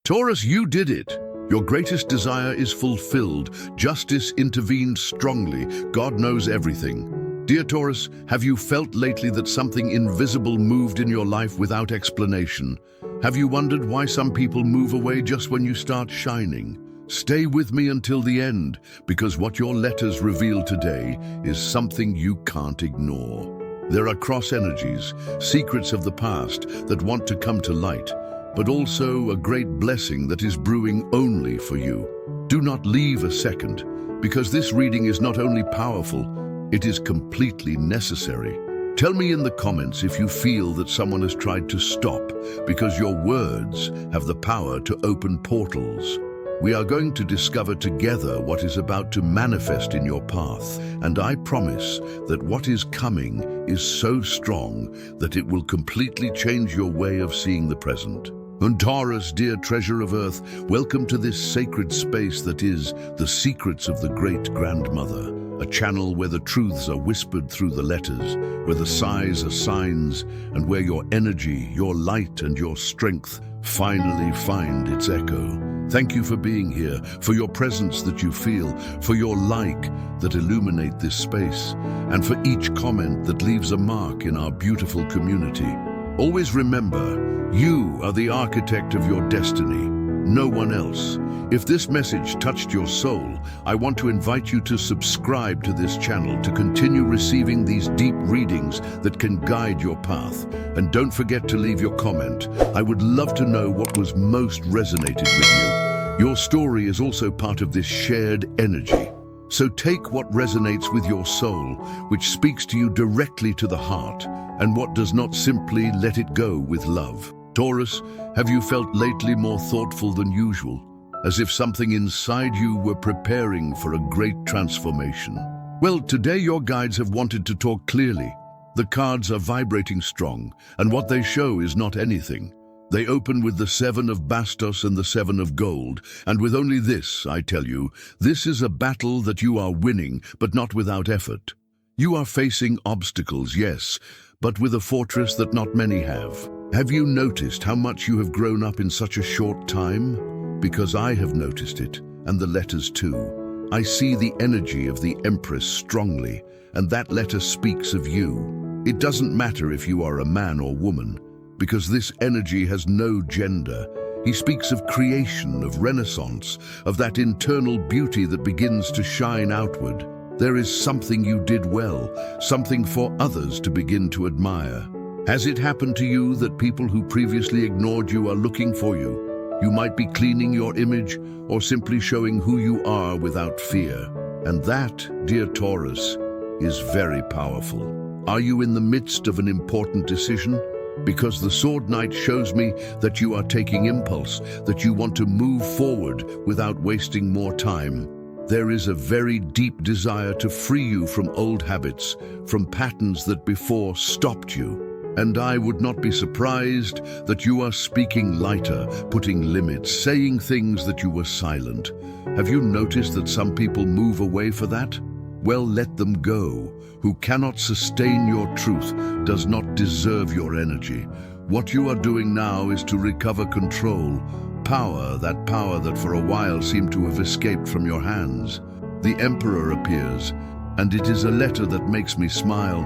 Taurus, you did it. Your greatest desire is fulfilled. Justice intervened strongly. God knows everything. Dear Taurus, have you felt lately that something invisible moved in your life without explanation? Have you wondered why some people move away just when you start shining? Stay with me until the end, because what your letters reveal today is something you can't ignore. There are cross energies, secrets of the past that want to come to light, but also a great blessing that is brewing only for you. Do not leave a second, because this reading is not only powerful, it is completely necessary. Tell me in the comments if you feel that someone has tried to stop, because your words have the power to open portals. We are going to discover together what is about to manifest in your path, and I promise that what is coming is so strong that it will completely change your way of seeing the present. And Taurus, dear treasure of earth, welcome to this sacred space that is the secrets of the great-grandmother, a channel where the truths are whispered through the letters, where the sighs are signs, and where your energy, your light, and your strength finally find its echo. Thank you for being here, for your presence that you feel, for your like that illuminate this space, and for each comment that leaves a mark in our beautiful community. Always remember, you are the architect of your destiny, no one else. If this message touched your soul, I want to invite you to subscribe to this channel to continue receiving these deep readings that can guide your path. And don't forget to leave your comment. I would love to know what was most resonated with you. Your story is also part of this shared energy. So take what resonates with your soul, which speaks to you directly to the heart, and what does not, simply let it go with love. Taurus, have you felt lately more thoughtful than usual, as if something inside you were preparing for a great transformation? Well, today your guides have wanted to talk clearly. The cards are vibrating strong, and what they show is not anything. They open with the 7 of Bastos and the 7 of Gold, and with only this, I tell you, this is a battle that you are winning, but not without effort. You are facing obstacles, yes, but with a fortress that not many have. Have you noticed how much you have grown up in such a short time? Because I have noticed it, and the letters too. I see the energy of the Empress strongly, and that letter speaks of you. It doesn't matter if you are a man or woman, because this energy has no gender. He speaks of creation, of renaissance, of that internal beauty that begins to shine outward. There is something you did well, something for others to begin to admire. Has it happened to you that people who previously ignored you are looking for you? You might be cleaning your image or simply showing who you are without fear. And that, dear Taurus, is very powerful. Are you in the midst of an important decision? Because the Sword Knight shows me that you are taking impulse, that you want to move forward without wasting more time. There is a very deep desire to free you from old habits, from patterns that before stopped you. And I would not be surprised that you are speaking lighter, putting limits, saying things that you were silent. Have you noticed that some people move away for that? Well, let them go. Who cannot sustain your truth does not deserve your energy. What you are doing now is to recover control, power that for a while seemed to have escaped from your hands. The Emperor appears, and it is a letter that makes me smile.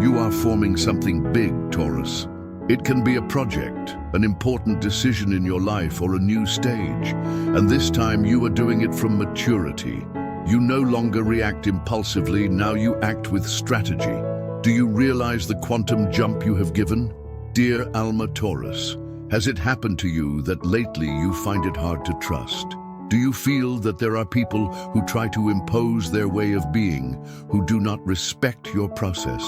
You are forming something big, Taurus. It can be a project, an important decision in your life, or a new stage. And this time you are doing it from maturity. You no longer react impulsively, now you act with strategy. Do you realize the quantum jump you have given? Dear Alma Taurus, has it happened to you that lately you find it hard to trust? Do you feel that there are people who try to impose their way of being, who do not respect your process?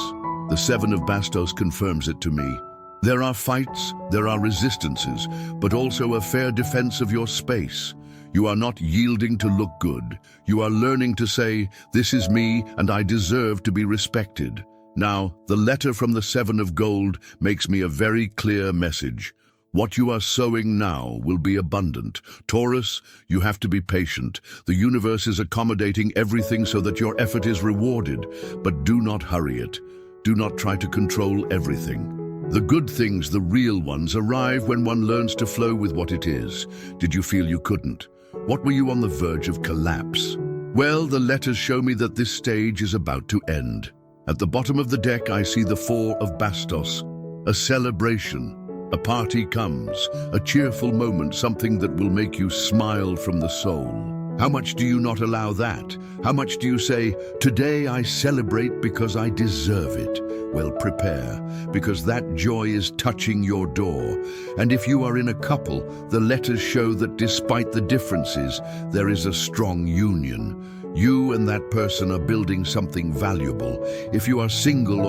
The 7 of Bastos confirms it to me. There are fights, there are resistances, but also a fair defense of your space. You are not yielding to look good. You are learning to say, this is me and I deserve to be respected. Now, the letter from the 7 of Gold makes me a very clear message. What you are sowing now will be abundant. Taurus, you have to be patient. The universe is accommodating everything so that your effort is rewarded, but do not hurry it. Do not try to control everything. The good things, the real ones, arrive when one learns to flow with what it is. Did you feel you couldn't? What were you on the verge of collapse? Well, the letters show me that this stage is about to end. At the bottom of the deck, I see the Four of Bastos, a celebration. A party comes, a cheerful moment, something that will make you smile from the soul. How much do you not allow that? How much do you say, today I celebrate because I deserve it? Well, prepare, because that joy is touching your door. And if you are in a couple, the letters show that despite the differences, there is a strong union. You and that person are building something valuable. If you are single,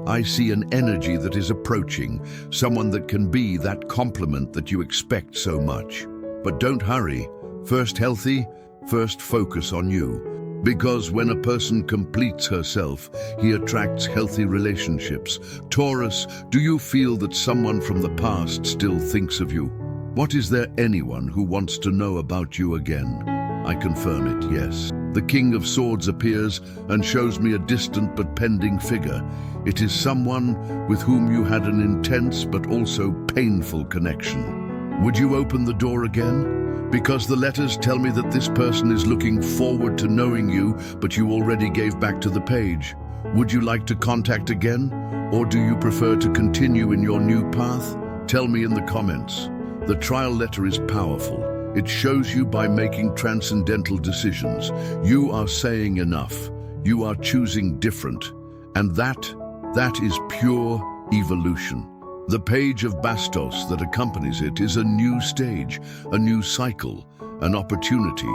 I see an energy that is approaching, someone that can be that complement that you expect so much. But don't hurry. First healthy, first focus on you. Because when a person completes herself, he attracts healthy relationships. Taurus, do you feel that someone from the past still thinks of you? What, is there anyone who wants to know about you again? I confirm it, yes. The King of Swords appears and shows me a distant but pending figure. It is someone with whom you had an intense but also painful connection. Would you open the door again? Because the letters tell me that this person is looking forward to knowing you, but you already gave back to the page. Would you like to contact again? Or do you prefer to continue in your new path? Tell me in the comments. The trial letter is powerful. It shows you by making transcendental decisions. You are saying enough. You are choosing different. And that is pure evolution. The page of Bastos that accompanies it is a new stage, a new cycle, an opportunity.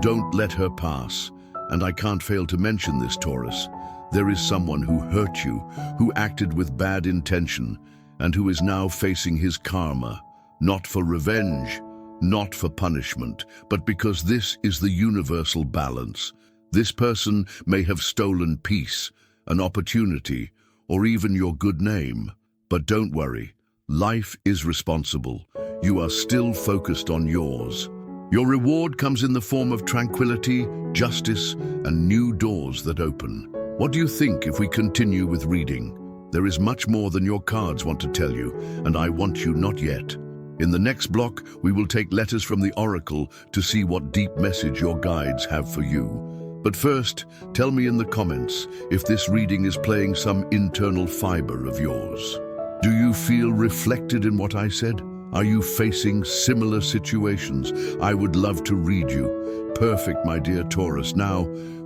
Don't let her pass. And I can't fail to mention this, Taurus. There is someone who hurt you, who acted with bad intention, and who is now facing his karma, not for revenge, not for punishment, but because this is the universal balance. This person may have stolen peace, an opportunity, or even your good name. But don't worry, life is responsible. You are still focused on yours. Your reward comes in the form of tranquility, justice, and new doors that open. What do you think if we continue with reading? There is much more than your cards want to tell you, and I want you not yet. In the next block, we will take letters from the Oracle to see what deep message your guides have for you. But first, tell me in the comments if this reading is playing some internal fiber of yours. Do you feel reflected in what I said? Are you facing similar situations? I would love to read you. Perfect, my dear Taurus. Now,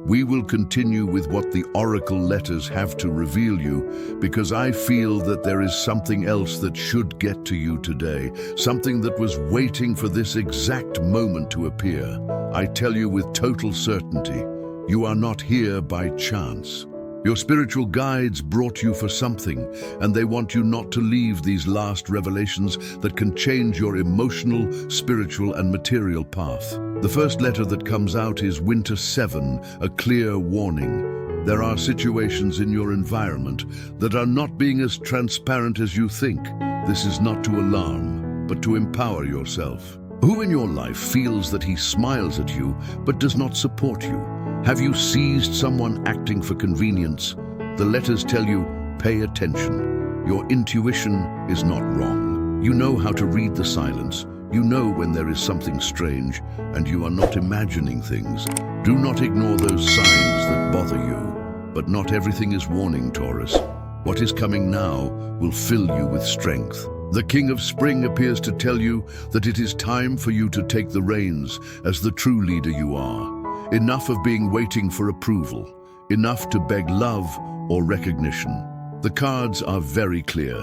we will continue with what the Oracle letters have to reveal you, because I feel that there is something else that should get to you today, something that was waiting for this exact moment to appear. I tell you with total certainty, you are not here by chance. Your spiritual guides brought you for something, and they want you not to leave these last revelations that can change your emotional, spiritual, and material path. The first letter that comes out is Winter 7, a clear warning. There are situations in your environment that are not being as transparent as you think. This is not to alarm, but to empower yourself. Who in your life feels that he smiles at you, but does not support you? Have you seized someone acting for convenience? The letters tell you, pay attention. Your intuition is not wrong. You know how to read the silence. You know when there is something strange, and you are not imagining things. Do not ignore those signs that bother you. But not everything is warning, Taurus. What is coming now will fill you with strength. The King of Spring appears to tell you that it is time for you to take the reins as the true leader you are. Enough of being waiting for approval. Enough to beg love or recognition. The cards are very clear.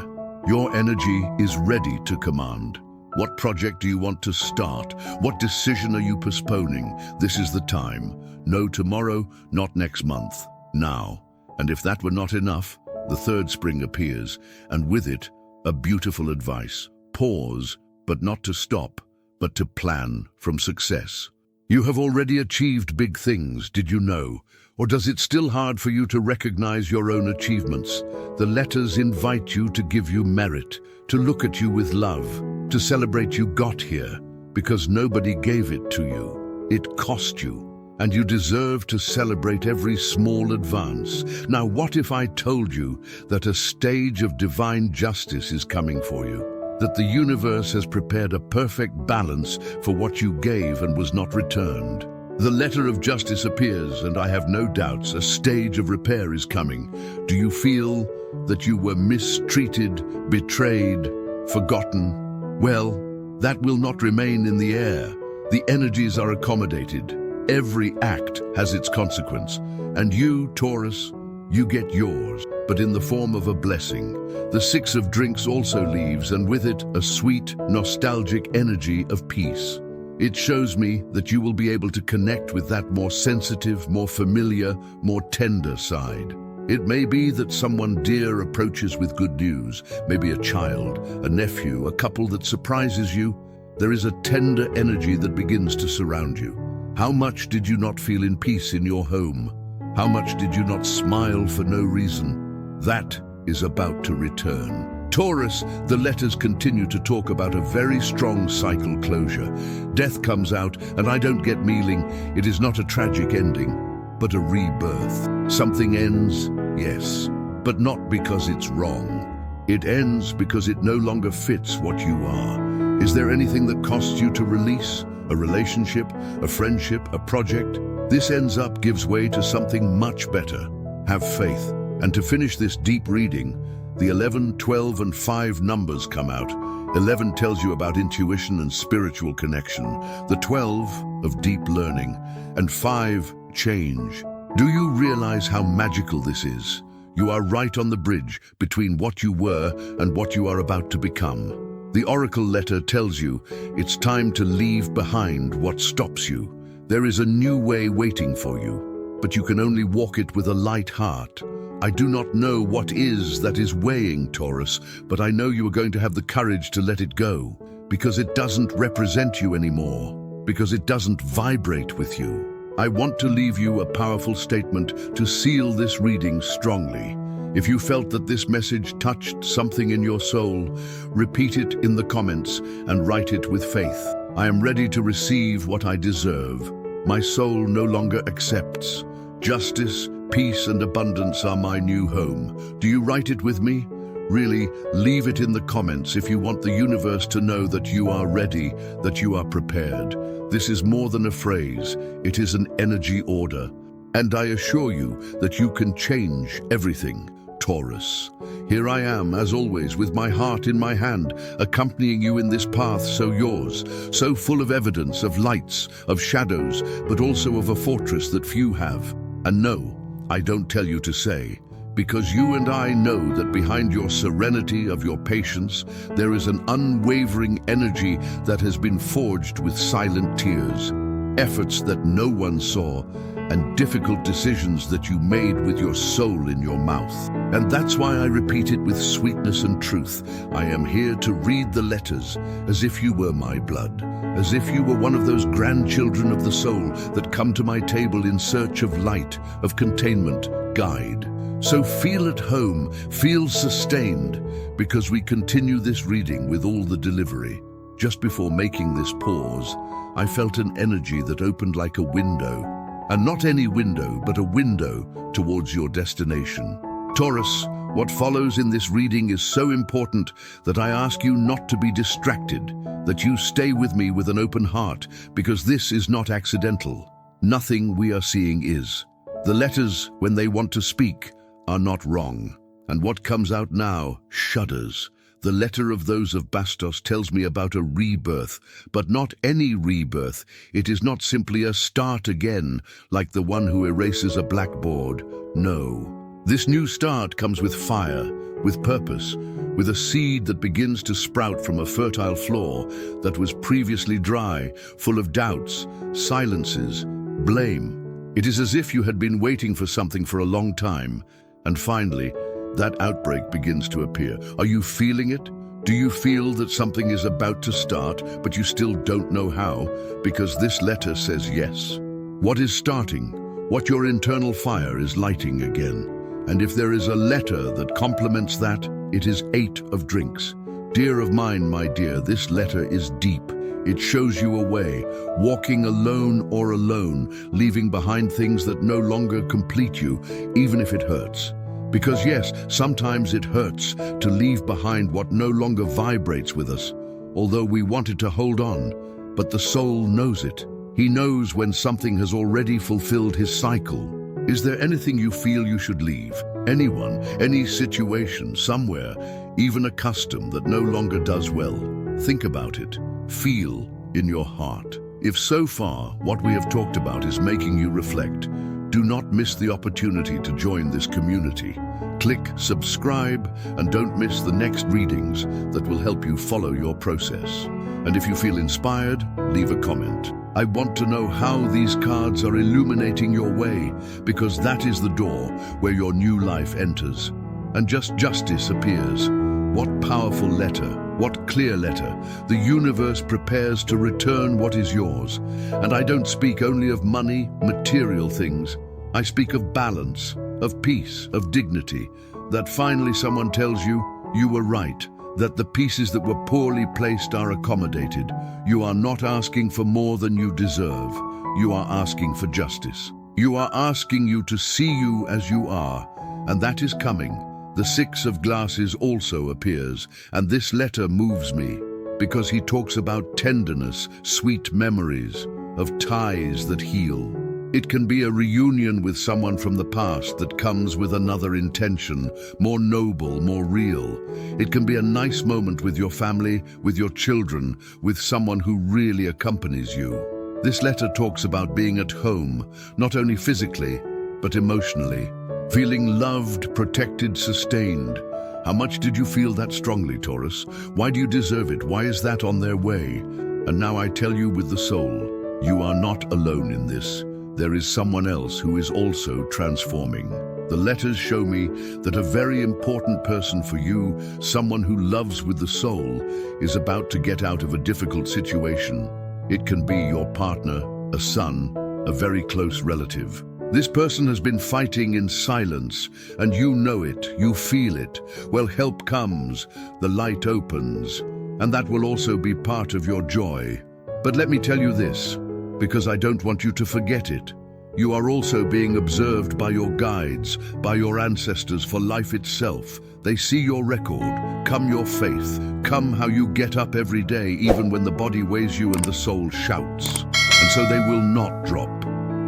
Your energy is ready to command. What project do you want to start? What decision are you postponing? This is the time. No tomorrow, not next month. Now. And if that were not enough, the third spring appears, and with it, a beautiful advice. Pause, but not to stop, but to plan from success. You have already achieved big things, did you know? Or does it still hard for you to recognize your own achievements? The letters invite you to give you merit, to look at you with love, to celebrate you got here, because nobody gave it to you. It cost you. and you deserve to celebrate every small advance. Now, what if I told you that a stage of divine justice is coming for you? That the universe has prepared a perfect balance for what you gave and was not returned. The letter of justice appears, and I have no doubts a stage of repair is coming. Do you feel that you were mistreated, betrayed, forgotten? Well, that will not remain in the air. The energies are accommodated. Every act has its consequence, and you, Taurus, you get yours, but in the form of a blessing. The Six of Drinks also leaves, and with it a sweet, nostalgic energy of peace. It shows me that you will be able to connect with that more sensitive, more familiar, more tender side. It may be that someone dear approaches with good news, maybe a child, a nephew, a couple that surprises you. There is a tender energy that begins to surround you. How much did you not feel in peace in your home? How much did you not smile for no reason? That is about to return. Taurus, the letters continue to talk about a very strong cycle closure. Death comes out, and I don't get mealing. It is not a tragic ending, but a rebirth. Something ends, yes, but not because it's wrong. It ends because it no longer fits what you are. Is there anything that costs you to release? A relationship, a friendship, a project? This ends up gives way to something much better. Have faith. And to finish this deep reading, the 11, 12, and 5 numbers come out. 11 tells you about intuition and spiritual connection. The 12 of deep learning. And 5, change. Do you realize how magical this is? You are right on the bridge between what you were and what you are about to become. The oracle letter tells you it's time to leave behind what stops you. There is a new way waiting for you, but you can only walk it with a light heart. I do not know what is that is weighing, Taurus, but I know you are going to have the courage to let it go, because it doesn't represent you anymore, because it doesn't vibrate with you. I want to leave you a powerful statement to seal this reading strongly. If you felt that this message touched something in your soul, repeat it in the comments and write it with faith. I am ready to receive what I deserve. My soul no longer accepts. Justice, peace, and abundance are my new home. Do you write it with me? Really, leave it in the comments if you want the universe to know that you are ready, that you are prepared. This is more than a phrase, it is an energy order. And I assure you that you can change everything, Taurus. Here I am, as always, with my heart in my hand, accompanying you in this path so yours, so full of evidence, of lights, of shadows, but also of a fortress that few have. And no, I don't tell you to say, because you and I know that behind your serenity, of your patience, there is an unwavering energy that has been forged with silent tears, efforts that no one saw, and difficult decisions that you made with your soul in your mouth. And that's why I repeat it with sweetness and truth. I am here to read the letters as if you were my blood, as if you were one of those grandchildren of the soul that come to my table in search of light, of containment, guide. So feel at home, feel sustained, because we continue this reading with all the delivery. Just before making this pause, I felt an energy that opened like a window. And not any window, but a window towards your destination. Taurus, what follows in this reading is so important that I ask you not to be distracted, that you stay with me with an open heart, because this is not accidental. Nothing we are seeing is. The letters, when they want to speak, are not wrong. And what comes out now shudders. The letter of those of Bastos tells me about a rebirth, but not any rebirth. It is not simply a start again, like the one who erases a blackboard. No. This new start comes with fire, with purpose, with a seed that begins to sprout from a fertile floor that was previously dry, full of doubts, silences, blame. It is as if you had been waiting for something for a long time, and finally, that outbreak begins to appear. Are you feeling it? Do you feel that something is about to start, but you still don't know how? Because this letter says yes. What is starting? What your internal fire is lighting again. And if there is a letter that complements that, it is 8 of Drinks. Dear of mine, my dear, this letter is deep. It shows you a way, walking alone or alone, leaving behind things that no longer complete you, even if it hurts. Because yes, sometimes it hurts to leave behind what no longer vibrates with us, although we wanted to hold on, but the soul knows it. He knows when something has already fulfilled his cycle. Is there anything you feel you should leave? Anyone, any situation, somewhere, even a custom that no longer does well? Think about it. Feel in your heart. If so far what we have talked about is making you reflect, do not miss the opportunity to join this community. Click subscribe and don't miss the next readings that will help you follow your process. And if you feel inspired, leave a comment. I want to know how these cards are illuminating your way, because that is the door where your new life enters. And just justice appears. What powerful letter, what clear letter. The universe prepares to return what is yours. And I don't speak only of money, material things. I speak of balance, of peace, of dignity. That finally someone tells you, you were right. That the pieces that were poorly placed are accommodated. You are not asking for more than you deserve. You are asking for justice. You are asking you to see you as you are, and that is coming. The Six of Glasses also appears, and this letter moves me, because he talks about tenderness, sweet memories, of ties that heal. It can be a reunion with someone from the past that comes with another intention, more noble, more real. It can be a nice moment with your family, with your children, with someone who really accompanies you. This letter talks about being at home, not only physically, but emotionally. Feeling loved, protected, sustained. How much did you feel that strongly, Taurus? Why do you deserve it? Why is that on their way? And now I tell you with the soul, you are not alone in this. There is someone else who is also transforming. The letters show me that a very important person for you, someone who loves with the soul, is about to get out of a difficult situation. It can be your partner, a son, a very close relative. This person has been fighting in silence, and you know it, you feel it. Well, help comes, the light opens, and that will also be part of your joy. But let me tell you this, because I don't want you to forget it. You are also being observed by your guides, by your ancestors for life itself. They see your record, come your faith, come how you get up every day even when the body weighs you and the soul shouts. And so they will not drop.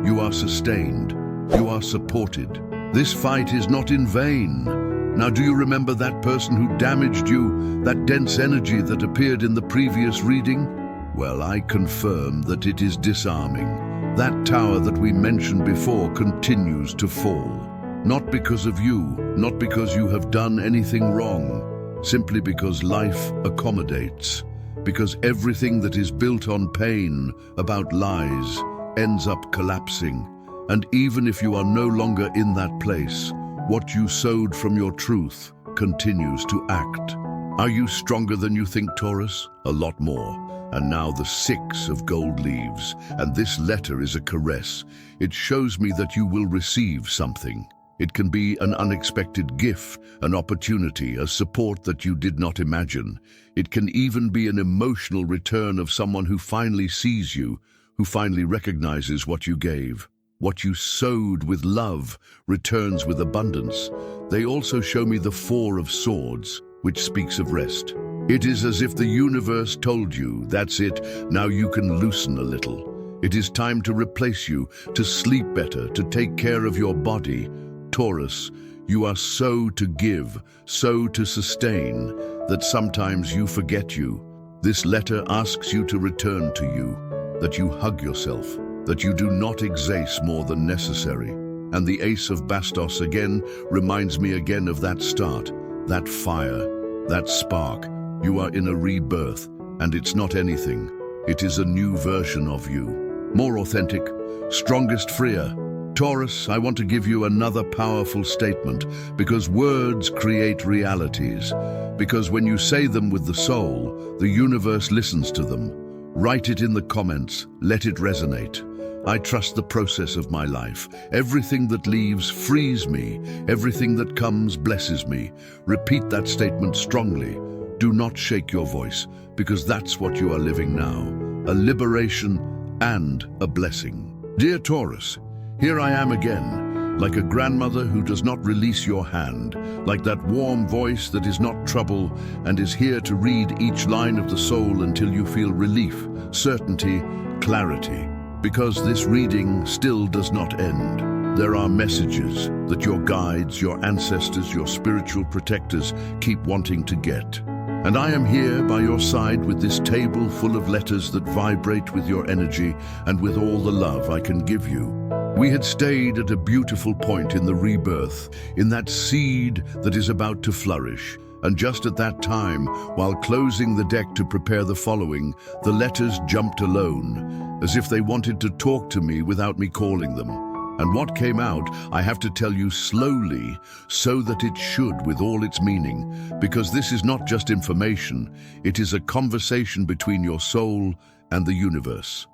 You are sustained, you are supported. This fight is not in vain. Now do you remember that person who damaged you, that dense energy that appeared in the previous reading? Well, I confirm that it is disarming. That tower that we mentioned before continues to fall. Not because of you, not because you have done anything wrong, simply because life accommodates. Because everything that is built on pain, about lies, ends up collapsing. And even if you are no longer in that place, what you sowed from your truth continues to act. Are you stronger than you think, Taurus? A lot more. And now the Six of Gold leaves, and this letter is a caress. It shows me that you will receive something. It can be an unexpected gift, an opportunity, a support that you did not imagine. It can even be an emotional return of someone who finally sees you, who finally recognizes what you gave. What you sowed with love returns with abundance. They also show me the Four of Swords, which speaks of rest. It is as if the universe told you, that's it, now you can loosen a little. It is time to replace you, to sleep better, to take care of your body. Taurus, you are so to give, so to sustain, that sometimes you forget you. This letter asks you to return to you, that you hug yourself, that you do not exhaust more than necessary. And the Ace of Bastos again reminds me again of that start, that fire, that spark. You are in a rebirth, and it's not anything. It is a new version of you. More authentic, strongest, freer. Taurus, I want to give you another powerful statement, because words create realities. Because when you say them with the soul, the universe listens to them. Write it in the comments, let it resonate. I trust the process of my life. Everything that leaves frees me. Everything that comes blesses me. Repeat that statement strongly. Do not shake your voice, because that's what you are living now. a liberation, and a blessing. Dear Taurus, here I am again, like a grandmother who does not release your hand, like that warm voice that is not trouble and is here to read each line of the soul until you feel relief, certainty, clarity. Because this reading still does not end. There are messages that your guides, your ancestors, your spiritual protectors keep wanting to get. And I am here by your side with this table full of letters that vibrate with your energy and with all the love I can give you. We had stayed at a beautiful point in the rebirth, in that seed that is about to flourish. And just at that time, while closing the deck to prepare the following, the letters jumped alone, as if they wanted to talk to me without me calling them. And what came out, I have to tell you slowly, so that it should with all its meaning, because this is not just information, it is a conversation between your soul and the universe.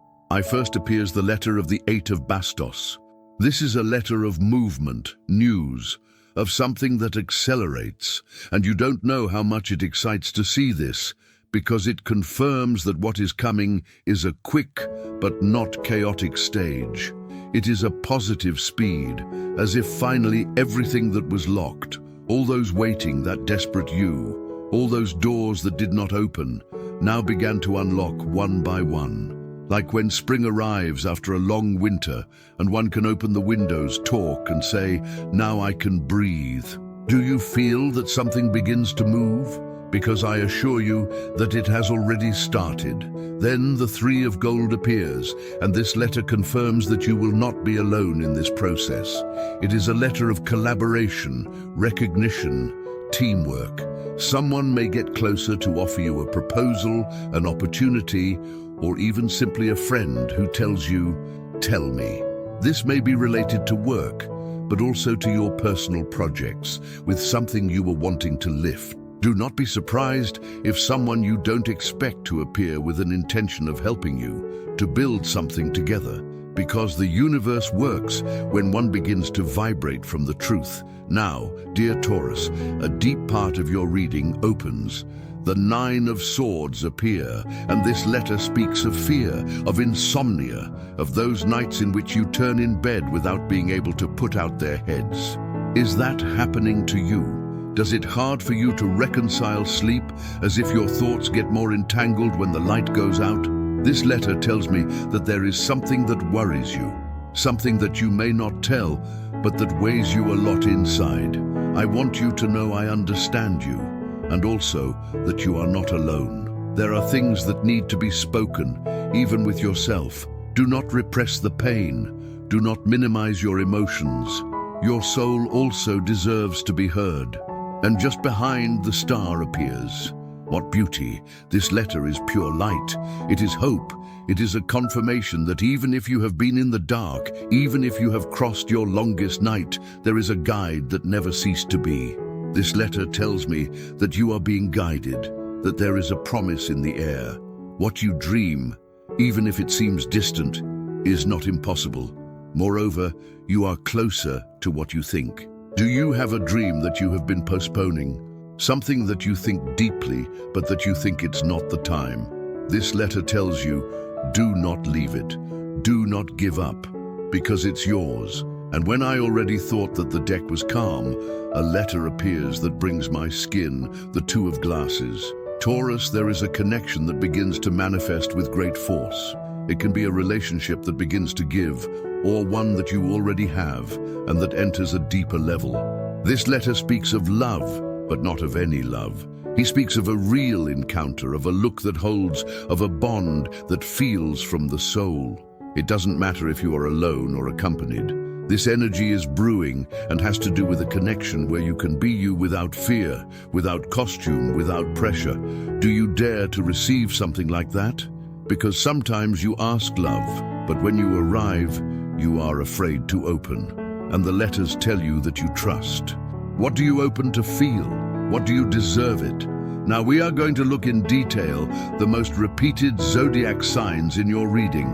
First appears the letter of the Eight of Bastos. This is a letter of movement, news, of something that accelerates, and you don't know how much it excites to see this, because it confirms that what is coming is a quick but not chaotic stage. It is a positive speed, as if finally everything that was locked, all those waiting, that desperate you, all those doors that did not open, now began to unlock one by one. Like when spring arrives after a long winter and one can open the windows, talk and say, "Now I can breathe." Do you feel that something begins to move? Because I assure you that it has already started. Then the Three of Gold appears, and this letter confirms that you will not be alone in this process. It is a letter of collaboration, recognition, teamwork. Someone may get closer to offer you a proposal, an opportunity, or even simply a friend who tells you, "Tell me." This may be related to work, but also to your personal projects, with something you were wanting to lift. Do not be surprised if someone you don't expect to appear with an intention of helping you to build something together, because the universe works when one begins to vibrate from the truth. Now, dear Taurus, a deep part of your reading opens. The Nine of Swords appear, and this letter speaks of fear, of insomnia, of those nights in which you turn in bed without being able to put out their heads. Is that happening to you? Does it hard for you to reconcile sleep, as if your thoughts get more entangled when the light goes out? This letter tells me that there is something that worries you, something that you may not tell, but that weighs you a lot inside. I want you to know I understand you, and also that you are not alone. There are things that need to be spoken, even with yourself. Do not repress the pain. Do not minimize your emotions. Your soul also deserves to be heard. And just behind the star appears. What beauty! This letter is pure light. It is hope. It is a confirmation that even if you have been in the dark, even if you have crossed your longest night, there is a guide that never ceased to be. This letter tells me that you are being guided, that there is a promise in the air. What you dream, even if it seems distant, is not impossible. Moreover, you are closer to what you think. Do you have a dream that you have been postponing? Something that you think deeply, but that you think it's not the time? This letter tells you, do not leave it. Do not give up, because it's yours. And when I already thought that the deck was calm, a letter appears that brings my skin, the Two of Glasses. Taurus, there is a connection that begins to manifest with great force. It can be a relationship that begins to give, or one that you already have, and that enters a deeper level. This letter speaks of love, but not of any love. He speaks of a real encounter, of a look that holds, of a bond that feels from the soul. It doesn't matter if you are alone or accompanied. This energy is brewing and has to do with a connection where you can be you without fear, without costume, without pressure. Do you dare to receive something like that? Because sometimes you ask love, but when you arrive, you are afraid to open. And the letters tell you that you trust. What do you open to feel? What do you deserve it? Now we are going to look in detail the most repeated zodiac signs in your reading.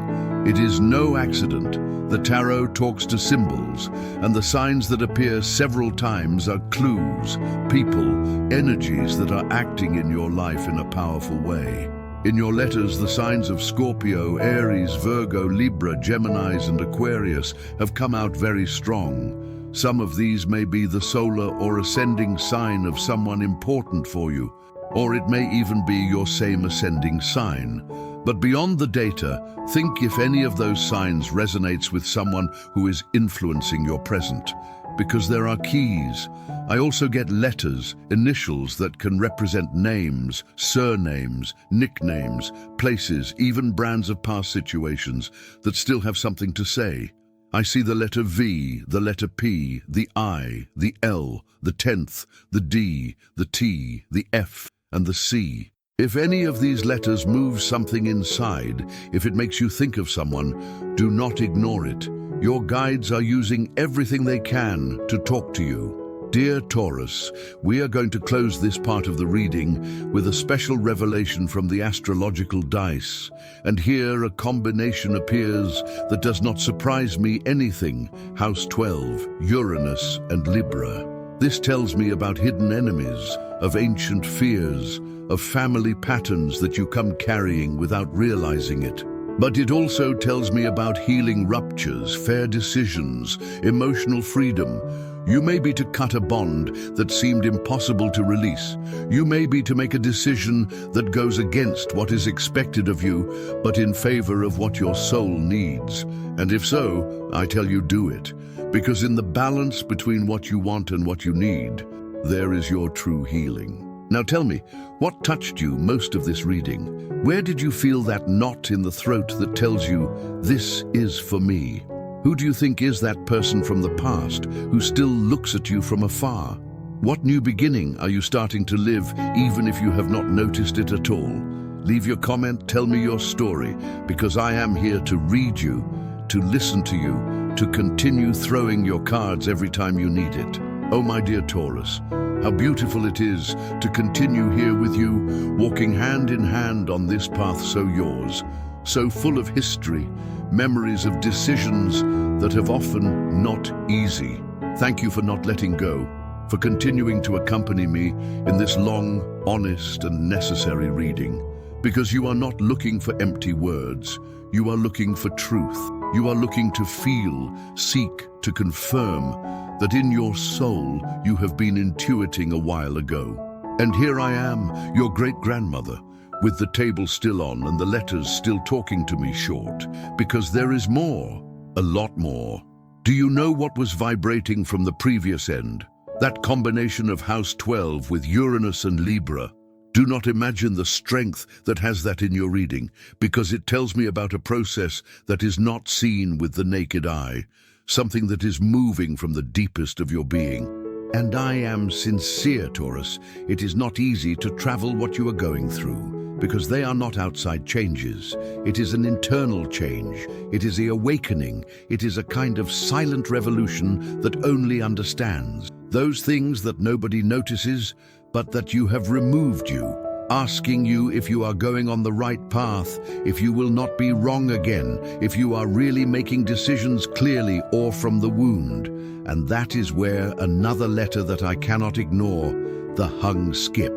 It is no accident. The tarot talks to symbols, and the signs that appear several times are clues, people, energies that are acting in your life in a powerful way. In your letters, the signs of Scorpio, Aries, Virgo, Libra, Geminis, and Aquarius have come out very strong. Some of these may be the solar or ascending sign of someone important for you, or it may even be your same ascending sign. But beyond the data, think if any of those signs resonates with someone who is influencing your present, because there are keys. I also get letters, initials that can represent names, surnames, nicknames, places, even brands of past situations that still have something to say. I see the letter V, the letter P, the I, the L, the 10th, the D, the T, the F, and the C. If any of these letters move something inside, if it makes you think of someone, do not ignore it. Your guides are using everything they can to talk to you. Dear Taurus, we are going to close this part of the reading with a special revelation from the astrological dice. And here a combination appears that does not surprise me anything. House 12, Uranus and Libra. This tells me about hidden enemies, of ancient fears, of family patterns that you come carrying without realizing it. But it also tells me about healing ruptures, fair decisions, emotional freedom. You may be to cut a bond that seemed impossible to release. You may be to make a decision that goes against what is expected of you, but in favor of what your soul needs. And if so, I tell you, do it. Because in the balance between what you want and what you need, there is your true healing. Now tell me, what touched you most of this reading? Where did you feel that knot in the throat that tells you, this is for me? Who do you think is that person from the past who still looks at you from afar? What new beginning are you starting to live, even if you have not noticed it at all? Leave your comment, tell me your story, because I am here to read you, to listen to you, to continue throwing your cards every time you need it. Oh, my dear Taurus, how beautiful it is to continue here with you, walking hand in hand on this path so yours, so full of history, memories of decisions that have often not easy. Thank you for not letting go, for continuing to accompany me in this long, honest, and necessary reading, because you are not looking for empty words. You are looking for truth. You are looking to feel, seek, to confirm that in your soul you have been intuiting a while ago. And here I am, your great-grandmother, with the table still on and the letters still talking to me short, because there is more, a lot more. Do you know what was vibrating from the previous end? That combination of House 12 with Uranus and Libra. Do not imagine the strength that has that in your reading, because it tells me about a process that is not seen with the naked eye, something that is moving from the deepest of your being. And I am sincere, Taurus. It is not easy to travel what you are going through, because they are not outside changes. It is an internal change. It is the awakening. It is a kind of silent revolution that only understands those things that nobody notices, but that you have removed you, asking you if you are going on the right path, if you will not be wrong again, if you are really making decisions clearly or from the wound. And that is where another letter that I cannot ignore, the hung skip.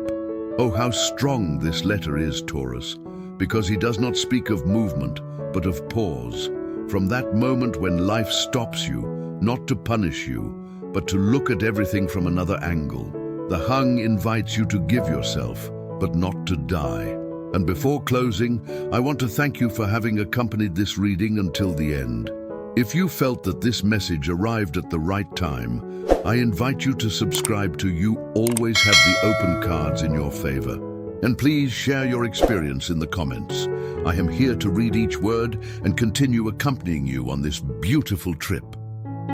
Oh, how strong this letter is, Taurus, because he does not speak of movement, but of pause. From that moment when life stops you, not to punish you, but to look at everything from another angle. The hung invites you to give yourself, but not to die. And before closing, I want to thank you for having accompanied this reading until the end. If you felt that this message arrived at the right time, I invite you to subscribe to You Always Have the Open cards in your favor. And please share your experience in the comments. I am here to read each word and continue accompanying you on this beautiful trip.